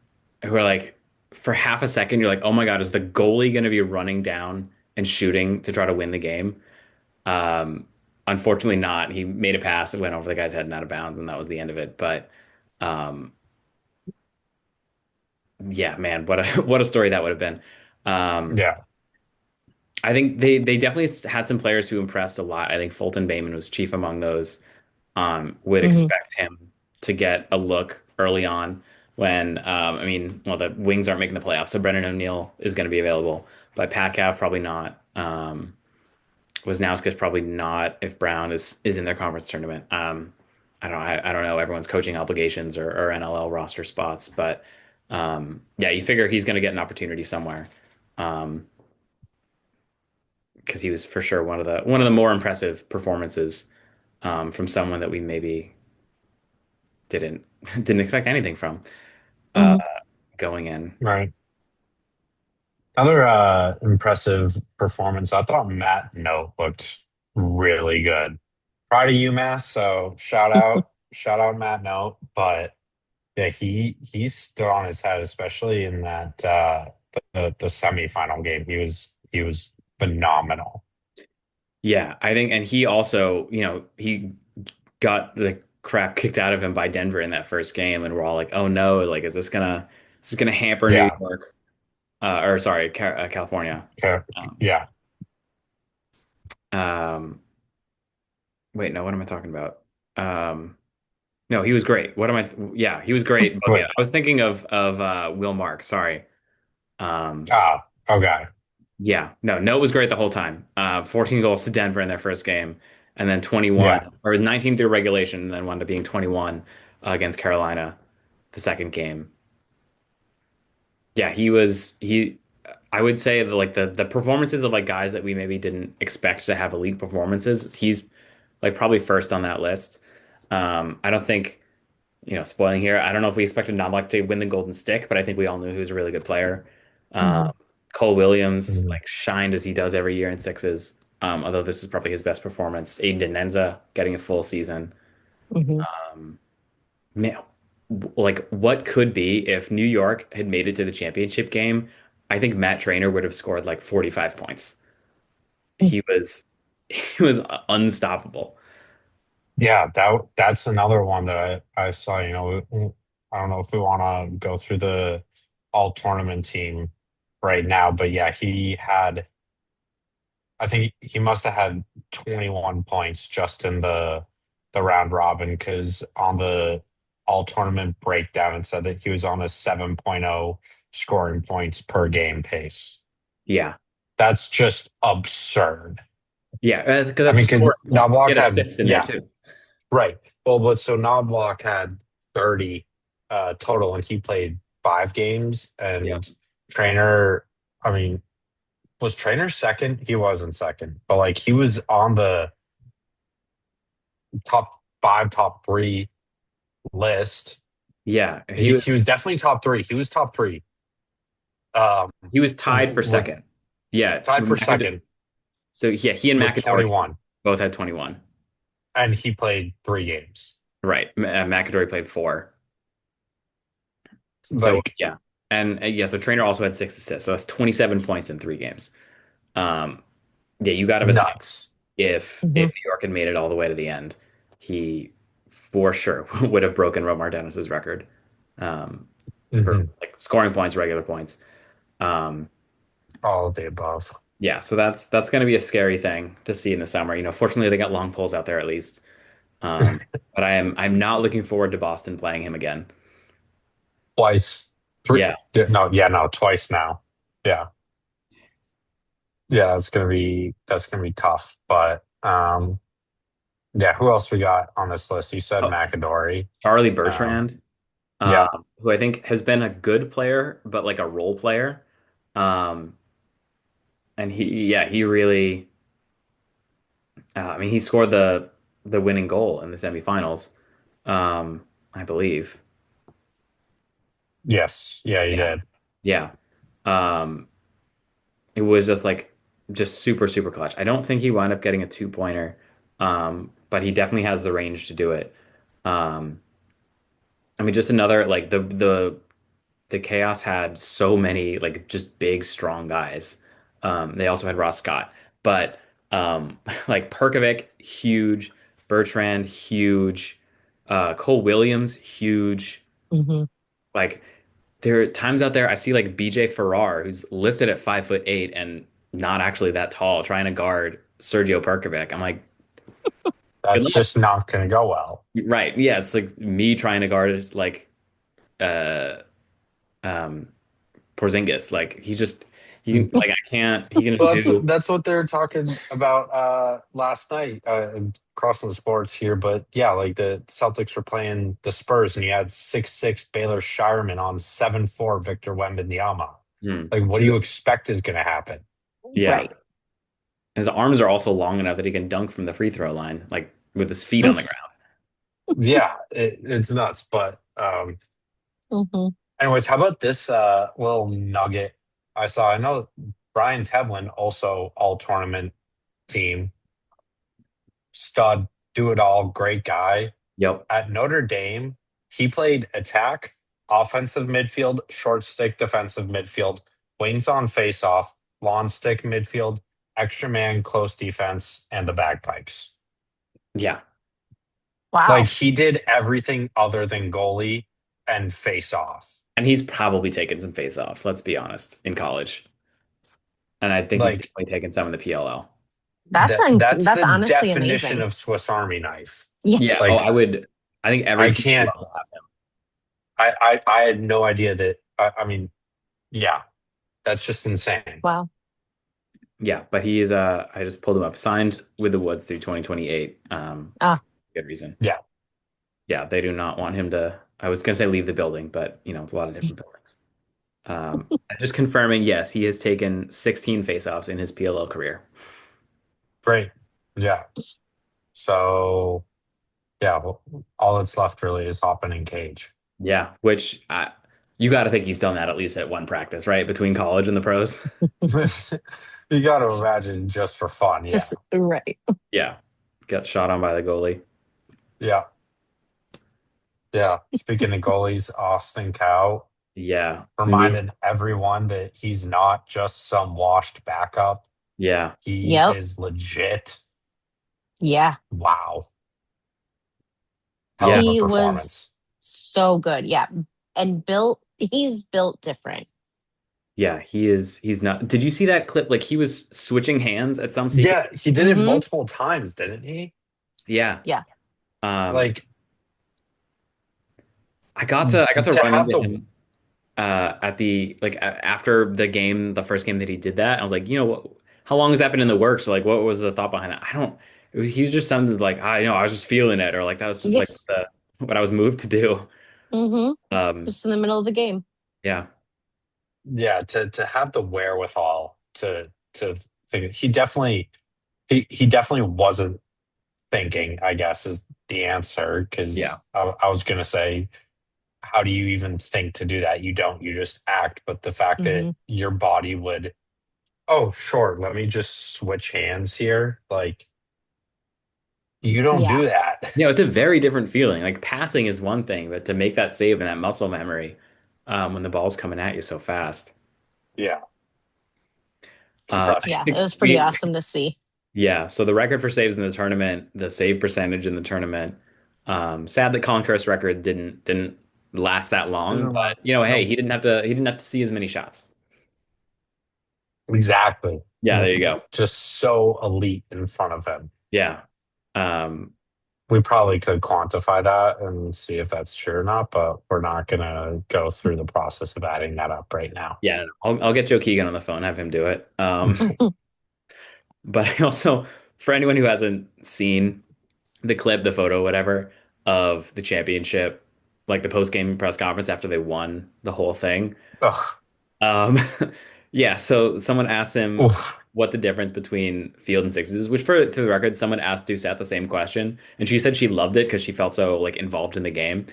S1: we're like, for half a second, you're like, oh my God, is the goalie going to be running down and shooting to try to win the game? Um, Unfortunately, not. He made a pass, it went over the guy's head and out of bounds, and that was the end of it. But um, yeah, man, what a what a story that would have been. Um,
S2: Yeah.
S1: I think they definitely had some players who impressed a lot. I think Fulton Bayman was chief among those. Would
S3: Hmm.
S1: expect him to get a look early on when, I mean, well, the Wings aren't making the playoffs, so Brendan O'Neill is going to be available, but Pat Cav probably not. Wisnowski's probably not if Brown is in their conference tournament. I don't know. I don't know everyone's coaching obligations or NLL roster spots, but yeah, you figure he's going to get an opportunity somewhere. Um, because he was for sure one of the more impressive performances from someone that we maybe didn't didn't expect anything from uh,
S3: Hmm.
S1: going in.
S2: Right. Another impressive performance. I thought Matt Note looked really good. Proud of UMass, so shout out Matt Note. But yeah, he stood on his head, especially in that the semifinal game. He was phenomenal.
S1: Yeah, I think, and he also, he got the crap kicked out of him by Denver in that first game, and we're all like, oh no, like is this gonna hamper New
S2: Yeah.
S1: York, or sorry, California.
S2: Okay.
S1: Um,
S2: Yeah.
S1: um, Wait, no, what am I talking about? Um, no, he was great. What am I? Yeah, he was great. Okay,
S2: Wait.
S1: I was thinking of Will Mark. Sorry. Um,
S2: Ah. Okay.
S1: Yeah, no, was great the whole time. 14 goals to Denver in their first game. and then 21,
S2: Yeah.
S1: or it was 19 through regulation, and then wound up being 21 against Carolina the second game. Yeah, he. I would say that like the performances of like guys that we maybe didn't expect to have elite performances, he's like probably first on that list. I don't think, spoiling here, I don't know if we expected Knobloch to win the Golden Stick, but I think we all knew he was a really good player.
S3: Hmm.
S1: Um, Cole Williams
S2: Mhm.
S1: like shined as he does every year in sixes. Although this is probably his best performance. Aidan Denenza getting a full season.
S3: Hmm.
S1: Um, Man, like what could be if New York had made it to the championship game? I think Matt Trainer would have scored like 45 points. He was he was unstoppable.
S2: Yeah, that's another one that I saw. I don't know if we want to go through the all tournament team right now, but yeah, I think he must have had 21 points just in the round robin because on the all tournament breakdown it said that he was on a 7.0 scoring points per game pace.
S1: Yeah.
S2: That's just absurd.
S1: Yeah, because
S2: I
S1: that's
S2: mean, because
S1: scoring points.
S2: Knobloch
S1: Get
S2: had,
S1: assists in there
S2: yeah,
S1: too.
S2: right. Well, but so Knobloch had 30 total and he played 5 games.
S1: Yeah.
S2: And Trainer, I mean, was Trainer second? He wasn't second, but like he was on the top five, top three list.
S1: Yeah.
S2: He was definitely top three. He was top three. Um,
S1: He was tied for
S2: with
S1: second. Yeah.
S2: tied for second
S1: So yeah, he and
S2: with
S1: McAdory
S2: 21,
S1: both had 21.
S2: and he played 3 games.
S1: Right. McAdory played four. So
S2: Like
S1: yeah. And yeah, so Trainer also had six assists. So that's 27 points in three games. Um, yeah, you got to assume
S2: nuts.
S1: if
S3: Hmm.
S1: New York had made it all the way to the end, he for sure would have broken Romar Dennis's record for
S2: Hmm.
S1: like scoring points, regular points. Um,
S2: All of the above.
S1: yeah, so that's going to be a scary thing to see in the summer. Fortunately they got long poles out there at least. Um, but I'm not looking forward to Boston playing him again.
S2: Twice. Three.
S1: Yeah.
S2: No, yeah, no, twice now. Yeah. Yeah, that's gonna be tough. But yeah, who else we got on this list? You said
S1: Oh,
S2: McAdory.
S1: Charlie
S2: Um,
S1: Bertrand,
S2: yeah,
S1: who I think has been a good player, but like a role player. Um, and he really, I mean, he scored the winning goal in the semifinals, I believe.
S2: yes. Yeah, you
S1: Yeah,
S2: did.
S1: yeah. Um, it was just super super clutch. I don't think he wound up getting a two pointer, but he definitely has the range to do it. Um, I mean, just another like the Chaos had so many like just big, strong guys. They also had Ross Scott, but like Perkovic, huge, Bertrand, huge, Cole Williams, huge.
S3: Hmm.
S1: Like there are times out there I see like BJ Farrar, who's listed at 5'8" and not actually that tall, trying to guard Sergio Perkovic. I'm like, good
S2: That's
S1: luck.
S2: just not gonna go well.
S1: Right. Yeah, it's like me trying to guard like uh um Porzingis. Like like I can't he can just
S2: Well,
S1: do
S2: that's what they're talking about last night crossing the sports here. But yeah, like the Celtics were playing the Spurs, and you had 6'6" Baylor Shireman on 7'4" Victor Wembanyama.
S1: hmm.
S2: Like, what do you expect is going to happen?
S1: Yeah.
S3: Right.
S1: His arms are also long enough that he can dunk from the free throw line, like with his feet on the ground.
S2: Yeah, it's nuts. But
S3: Hmm.
S2: anyways, how about this little nugget I saw? I know Brian Tevlin also all tournament team stud, do it all, great guy.
S1: Yep.
S2: At Notre Dame, he played attack, offensive midfield, short stick defensive midfield, wings on face-off, lawn stick midfield, extra man close defense, and the bagpipes.
S1: Yeah.
S2: Like
S3: Wow.
S2: he did everything other than goalie and face off.
S1: And he's probably taken some face-offs, let's be honest, in college. And I think he's
S2: Like
S1: definitely taken some in the PLL.
S2: that's
S3: That's
S2: the
S3: honestly
S2: definition
S3: amazing.
S2: of Swiss Army knife.
S3: Yeah.
S1: Yeah. Oh,
S2: Like
S1: I think every
S2: I
S1: team would
S2: can't
S1: love to have him.
S2: I had no idea that I mean, yeah, that's just insane.
S3: Wow.
S1: Yeah, but he is I just pulled him up. Signed with the Woods through 2028.
S3: Ah,
S1: Good reason.
S2: Yeah,
S1: Yeah, they do not want him to. I was gonna say leave the building, but it's a lot of different buildings. Just confirming, yes, he has taken 16 faceoffs in his PLL career.
S2: great. Yeah. So yeah, well, all that's left really is Hoppin and Cage.
S1: Yeah, which you got to think he's done that at least at one practice, right? Between college and the pros.
S2: You got to imagine just for fun. Yeah.
S3: just right.
S1: Yeah, got shot on by the goalie.
S2: Yeah. Yeah. Speaking of goalies, Austin Cow
S1: Yeah,
S2: reminded everyone that he's not just some washed backup.
S1: yeah,
S2: He
S3: Yep.
S2: is legit.
S3: Yeah.
S2: Wow. Hell
S1: yeah,
S2: of a
S3: He was
S2: performance.
S3: so good. Yeah. And he's built different.
S1: yeah. He's not. Did you see that clip? Like he was switching hands at some sequence.
S2: Yeah, he did it
S3: Mm-hmm.
S2: multiple times, didn't he?
S1: Yeah.
S3: Yeah.
S1: Um,
S2: Like
S1: I got to
S2: to
S1: run
S2: have
S1: into
S2: the
S1: him at the like after the game, the first game that he did that. I was like, how long has that been in the works? Or, like, what was the thought behind that? I don't. He was just sounded like I was just feeling it, or like that was just
S3: Yeah.
S1: like what I was moved to do.
S3: Mm-hmm.
S1: Um,
S3: Just in the middle of the game.
S1: yeah,
S2: yeah, to have the wherewithal to figure he definitely wasn't thinking, I guess, is the answer.
S1: yeah,
S2: Because I was gonna say, how do you even think to do that? You don't, you just act. But the fact that
S3: Mm-hmm.
S2: your body would, oh, sure, let me just switch hands here. Like, you don't
S3: Yeah.
S2: do that.
S1: It's a very different feeling. Like passing is one thing, but to make that save and that muscle memory, when the ball's coming at you so fast.
S2: Yeah,
S1: I
S3: Yeah.
S2: impressive.
S3: It
S1: think
S3: was pretty awesome to see.
S1: yeah. So the record for saves in the tournament, the save percentage in the tournament. Sad that Colin Kerr's record didn't last that long, but hey,
S2: No,
S1: he didn't have to see as many shots.
S2: exactly.
S1: Yeah, there you go.
S2: Just so elite in front of him.
S1: Yeah. Um,
S2: We probably could quantify that and see if that's true or not, but we're not going to go through the process of adding that up right now.
S1: yeah, no, no. I'll get Joe Keegan on the phone, have him do it. But I also, for anyone who hasn't seen the clip, the photo, whatever, of the championship, like the post-game press conference after they won the whole thing.
S2: Ugh.
S1: Um, yeah, so someone asked him
S2: Oof.
S1: what the difference between field and sixes is, which for the record, someone asked Doucette the same question, and she said she loved it because she felt so like involved in the game.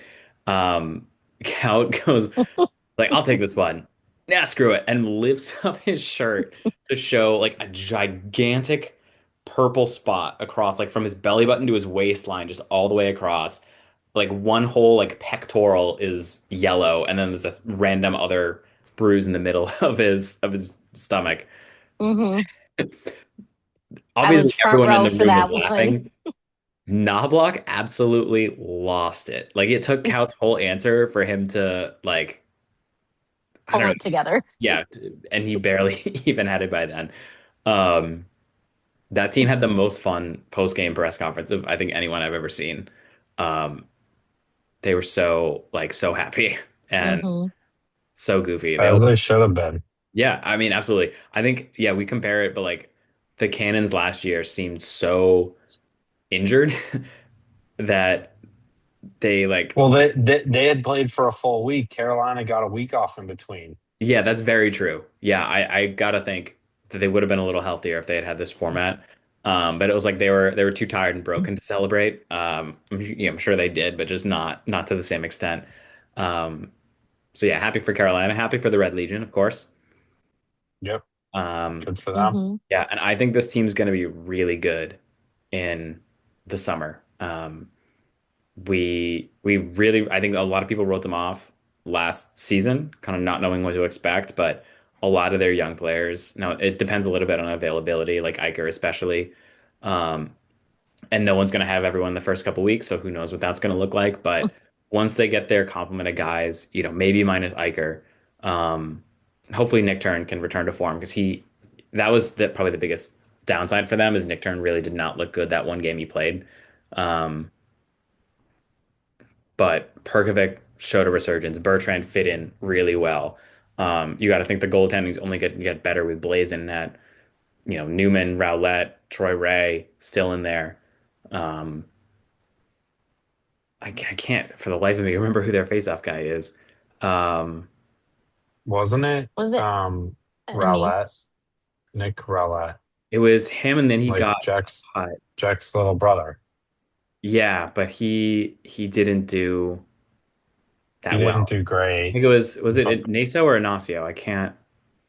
S1: Cal goes like, "I'll take this one." Nah, screw it, and lifts up his shirt to show like a gigantic purple spot across, like from his belly button to his waistline, just all the way across. Like one whole like pectoral is yellow, and then there's a random other bruise in the middle of his stomach.
S3: Mm-hmm. I
S1: Obviously,
S3: was front
S1: everyone in
S3: row
S1: the
S3: for
S1: room was
S3: that one.
S1: laughing. Knobloch absolutely lost it. Like it took Couch's whole answer for him to like, I
S3: Pull
S1: don't know.
S3: it together.
S1: Yeah, and he barely even had it by then. Um, that team had the most fun post-game press conference of I think anyone I've ever seen. Um, they were so happy and
S3: Mm-hmm.
S1: so goofy.
S2: As they should have been.
S1: Yeah, I mean, absolutely. I think, yeah, we compare it, but like the Cannons last year seemed so injured that they like,
S2: Well, they had played for a full week. Carolina got a week off in between.
S1: yeah, that's very true. Yeah, I gotta think that they would have been a little healthier if they had had this format. But it was like they were too tired and broken to celebrate. I'm sure they did, but just not to the same extent. Um, so yeah, happy for Carolina, happy for the Red Legion, of course.
S2: Yep,
S1: Um,
S2: good for them.
S3: Mm-hmm.
S1: yeah, and I think this team's going to be really good in the summer. We really, I think a lot of people wrote them off last season, kind of not knowing what to expect, but a lot of their young players, now it depends a little bit on availability, like Iker especially. Um, and no one's going to have everyone the first couple weeks, so who knows what that's going to look like. But once they get their complement of guys, maybe minus Iker, um, hopefully Nick Turn can return to form because that was probably the biggest downside for them is Nick Turn really did not look good that one game he played. Um, but Perkovic showed a resurgence. Bertrand fit in really well. You got to think the goaltending is only going to get better with Blaze in net. Newman, Rowlett, Troy Ray still in there. Um, I can't for the life of me remember who their faceoff guy is. Um,
S2: Wasn't it
S3: Was it
S2: Rowlett,
S3: Anise?
S2: Nick Rowlett,
S1: it was him, and then he
S2: like
S1: got cut.
S2: Jack's little brother?
S1: Yeah, but he didn't do
S2: He
S1: that well.
S2: didn't do
S1: I
S2: great.
S1: think was
S2: But
S1: it Naso or Inacio? I can't.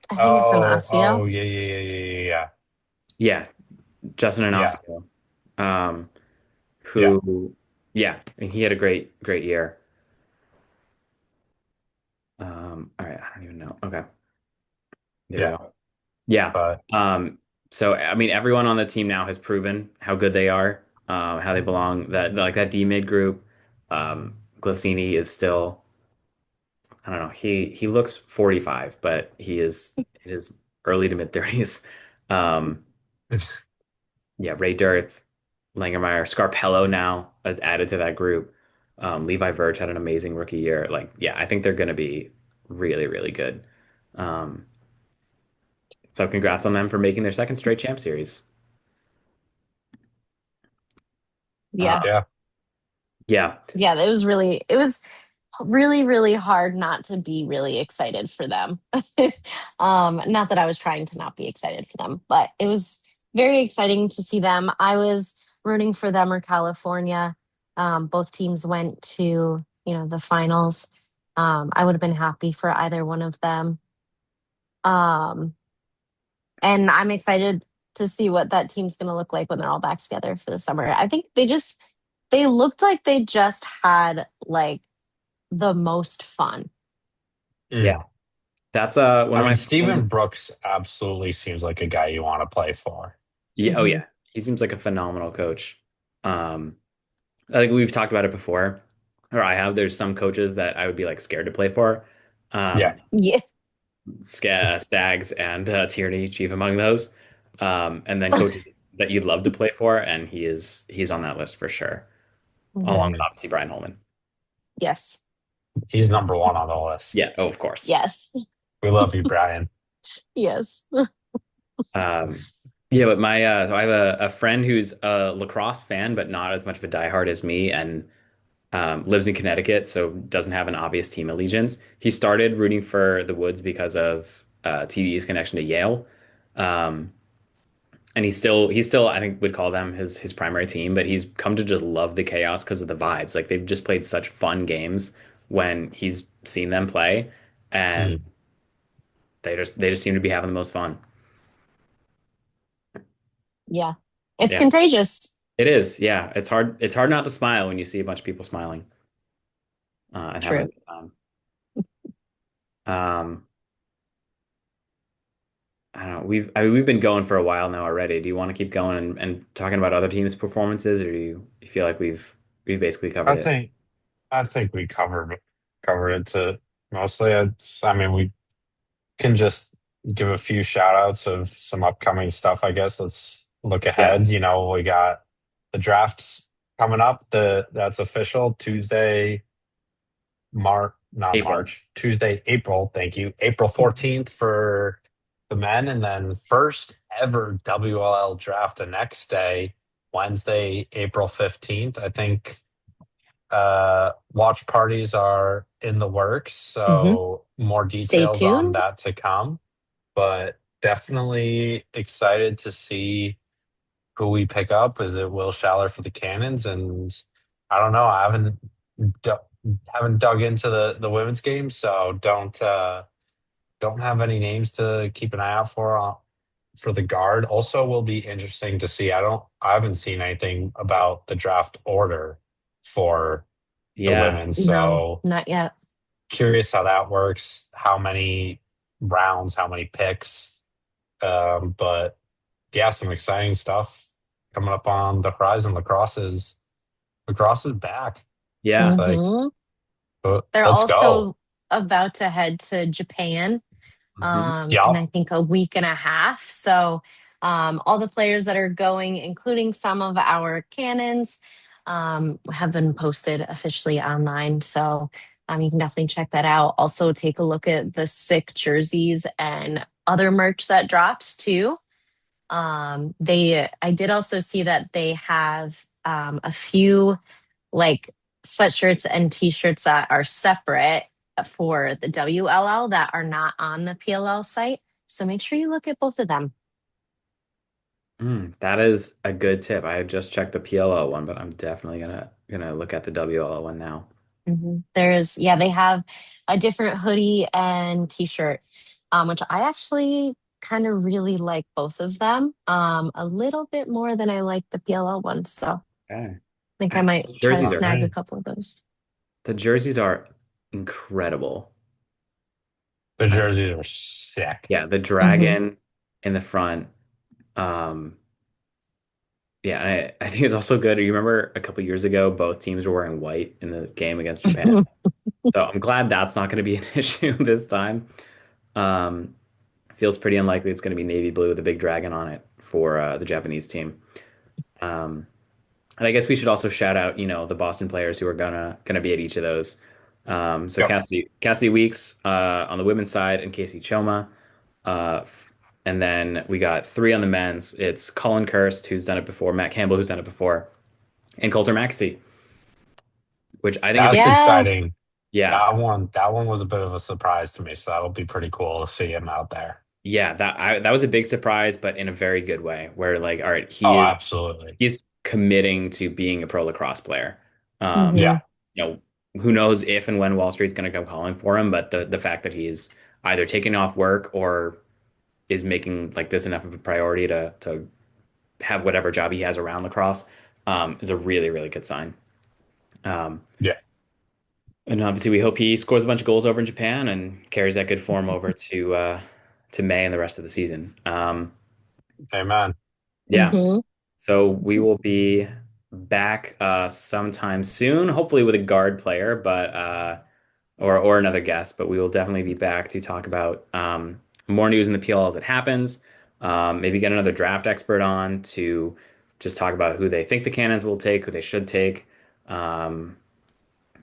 S3: I think it's Anasio.
S2: yeah, yeah, yeah, yeah, yeah.
S1: Yeah, Justin
S2: Yeah.
S1: Inacio. Um,
S2: Yeah.
S1: who, yeah, and he had a great year. All right, I don't even know. Okay, there we
S2: Yeah.
S1: go. Yeah.
S2: But
S1: So I mean, everyone on the team now has proven how good they are, how they belong. That like that D mid group, Glacini is still. I don't know. He looks 45, but he is in his early to mid 30s. Um, yeah, Ray Dirth, Langermeyer, Scarpello now added to that group. Levi Verge had an amazing rookie year. Like, yeah, I think they're going to be really good. Um, so congrats on them for making their second straight champ series. Uh,
S3: Yeah.
S2: yeah.
S1: yeah,
S3: Yeah, it was really hard not to be really excited for them. Not that I was trying to not be excited for them, but it was very exciting to see them. I was rooting for them or California. Both teams went to, the finals. I would have been happy for either one of them. Um, and I'm excited to see what that team's going to look like when they're all back together for the summer. I think they looked like they just had like the most fun.
S1: yeah.
S2: Mm.
S1: That's one
S2: I
S1: of
S2: mean,
S1: my
S2: Steven
S1: performance.
S2: Brooks absolutely seems like a guy you want to play for.
S1: Yeah, oh
S3: Hmm.
S1: yeah. He seems like a phenomenal coach. Um, I think we've talked about it before, or I have. There's some coaches that I would be like scared to play for.
S2: Yeah.
S1: Um,
S3: Yeah.
S1: Stags and Tierney, chief among those. And then coaches that you'd love to play for, and he's on that list for sure, along with
S2: Mm.
S1: obviously Brian Holman.
S3: Yes.
S2: He's number one on the list.
S1: Yeah, oh, of course.
S3: Yes.
S2: We love you, Brian.
S3: Yes.
S1: Um, yeah, but my so I have a friend who's a lacrosse fan, but not as much of a diehard as me, and lives in Connecticut, so doesn't have an obvious team allegiance. He started rooting for the Woods because of TD's connection to Yale. Um, and he's still I think would call them his primary team, but he's come to just love the chaos because of the vibes. Like they've just played such fun games when he's seen them play, and
S2: Mm.
S1: they just seem to be having the most fun.
S3: Yeah. It's
S1: Yeah,
S3: contagious.
S1: it is. Yeah, it's hard not to smile when you see a bunch of people smiling and having a
S3: True.
S1: good time. Um, I don't know. We've been going for a while now already. Do you want to keep going and talking about other teams' performances, or do you feel like we've basically covered
S2: I
S1: it?
S2: think I think we covered it to mostly. I mean, we can just give a few shout outs of some upcoming stuff, I guess. Let's look
S1: Yeah,
S2: ahead. We got the drafts coming up. That's official Tuesday, not
S1: April.
S2: March, Tuesday, April. Thank you. April
S3: Mhm.
S2: 14th for the men, and then first ever WLL draft the next day, Wednesday, April 15th. I think watch parties are in the works,
S3: Mhm.
S2: so more
S3: Stay
S2: details on
S3: tuned.
S2: that to come. But definitely excited to see who we pick up. Is it Will Schaller for the Cannons? And I don't know. I haven't dug into the women's game, so don't have any names to keep an eye out for the guard. Also, will be interesting to see. I haven't seen anything about the draft order for the
S1: Yeah.
S2: women,
S3: No,
S2: so
S3: not yet.
S2: curious how that works. How many rounds? How many picks? But yeah, some exciting stuff coming up on the horizon. Lacrosse is back.
S1: Yeah.
S2: Like,
S3: Hmm. They're
S2: let's go.
S3: also about to head to Japan
S1: Mhm.
S3: in
S2: Yup.
S3: I think a week and a half. So all the players that are going, including some of our cannons, have been posted officially online. So you can definitely check that out. Also, take a look at the sick jerseys and other merch that dropped too. I did also see that they have a few like sweatshirts and t-shirts that are separate for the WLL that are not on the PLL site. So make sure you look at both of them.
S1: That is a good tip. I just checked the PLO one, but I'm definitely gonna look at the WLO one now.
S3: Yeah, they have a different hoodie and t-shirt, which I actually kind of really like both of them, a little bit more than I like the PLL one. So I
S1: Okay.
S3: think I might try to
S1: Jerseys
S2: All
S1: are
S3: snag a
S2: right.
S3: couple of those.
S1: the jerseys are incredible.
S2: The
S1: I,
S2: jerseys are sick.
S1: yeah, the
S3: Hmm.
S1: dragon in the front. Um, yeah, I think it's also good. You remember a couple years ago, both teams were wearing white in the game against Japan. So I'm glad that's not going to be an issue this time. Um, feels pretty unlikely it's going to be navy blue with a big dragon on it for the Japanese team. Um, and I guess we should also shout out, the Boston players who are gonna be at each of those. So
S2: Yep.
S1: Cassidy Weeks on the women's side and Casey Choma. Uh, and then we got three on the men's. It's Colin Kirst, who's done it before, Matt Campbell, who's done it before, and Coulter Maxey, which I think is a
S2: That's
S3: Yeah.
S2: exciting.
S1: yeah,
S2: That one was a bit of a surprise to me, so that'll be pretty cool to see him out there.
S1: yeah. That was a big surprise, but in a very good way. Where like, all right,
S2: Oh, absolutely.
S1: he's committing to being a pro lacrosse player. Um,
S3: Hmm.
S2: Yeah,
S1: you know, who knows if and when Wall Street's going to come calling for him, but the fact that he's either taking off work or is making like this enough of a priority to have whatever job he has around lacrosse is a really, really good sign. Um,
S2: yeah.
S1: and obviously, we hope he scores a bunch of goals over in Japan and carries that good form over to May and the rest of the season.
S2: Amen.
S1: Yeah.
S3: Hmm.
S1: So we will be back sometime soon, hopefully with a guard player, but or another guest. But we will definitely be back to talk about more news in the PL as it happens. Maybe get another draft expert on to just talk about who they think the Cannons will take, who they should take, um,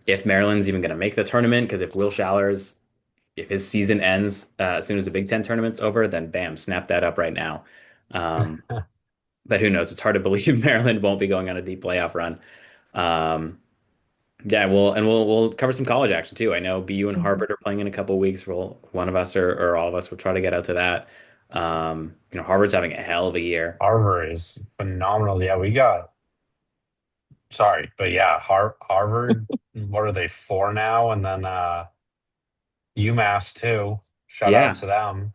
S1: if Maryland's even going to make the tournament. Because if Will Shallers, if his season ends as soon as the Big Ten tournament's over, then bam, snap that up right now. Um, but who knows? It's hard to believe Maryland won't be going on a deep playoff run. Um, yeah, we'll cover some college action too. I know BU and
S3: Hmm.
S1: Harvard are playing in a couple weeks. One of us or all of us will try to get out to that. Harvard's having a hell of a year.
S2: Harvard is phenomenal. Yeah, sorry, but yeah, Harvard, what are they, four now? And then UMass too. Shout out
S1: Yeah,
S2: to them.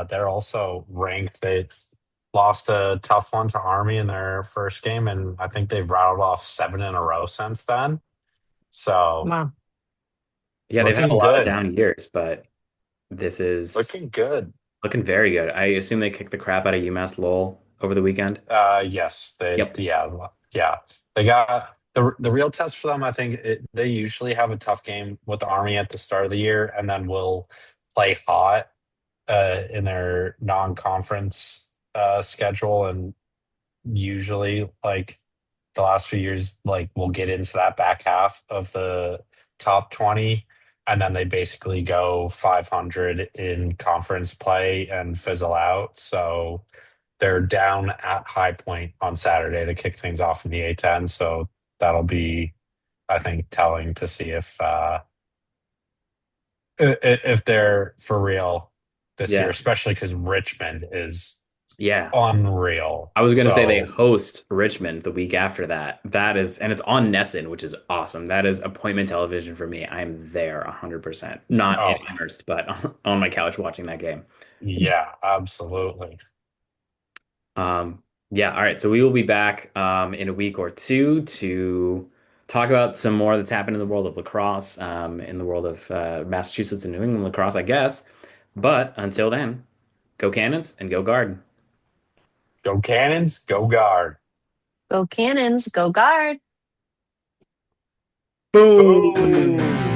S2: They're also ranked. They lost a tough one to Army in their first game, and I think they've rattled off seven in a row since then. So
S3: Wow.
S1: yeah, they've had a
S2: looking
S1: lot of
S2: good.
S1: down years, but this is
S2: Looking good.
S1: looking very good. I assume they kicked the crap out of UMass Lowell over the weekend.
S2: Yes,
S1: Yep.
S2: yeah. They got the real test for them. I think they usually have a tough game with the Army at the start of the year, and then will play hot in their non-conference schedule, and usually like the last few years, like we'll get into that back half of the top 20, and then they basically go 500 in conference play and fizzle out. So they're down at High Point on Saturday to kick things off in the A10. So that'll be, I think, telling to see if they're for real this year,
S1: Yeah.
S2: especially because Richmond is
S1: Yeah.
S2: unreal.
S1: I was gonna say they
S2: So,
S1: host Richmond the week after that. And it's on Nesson, which is awesome. That is appointment television for me. I am there 100%. Not in
S2: oh,
S1: Amherst, but on my couch watching that game.
S2: yeah, absolutely.
S1: Um, yeah, all right. So we will be back in a week or two to talk about some more that's happened in the world of lacrosse, in the world of Massachusetts and New England lacrosse, I guess. But until then, go Cannons and go Guard.
S2: Go Cannons, go Guard.
S3: Go Cannons, go Guard.
S1: Boom!
S2: Boom.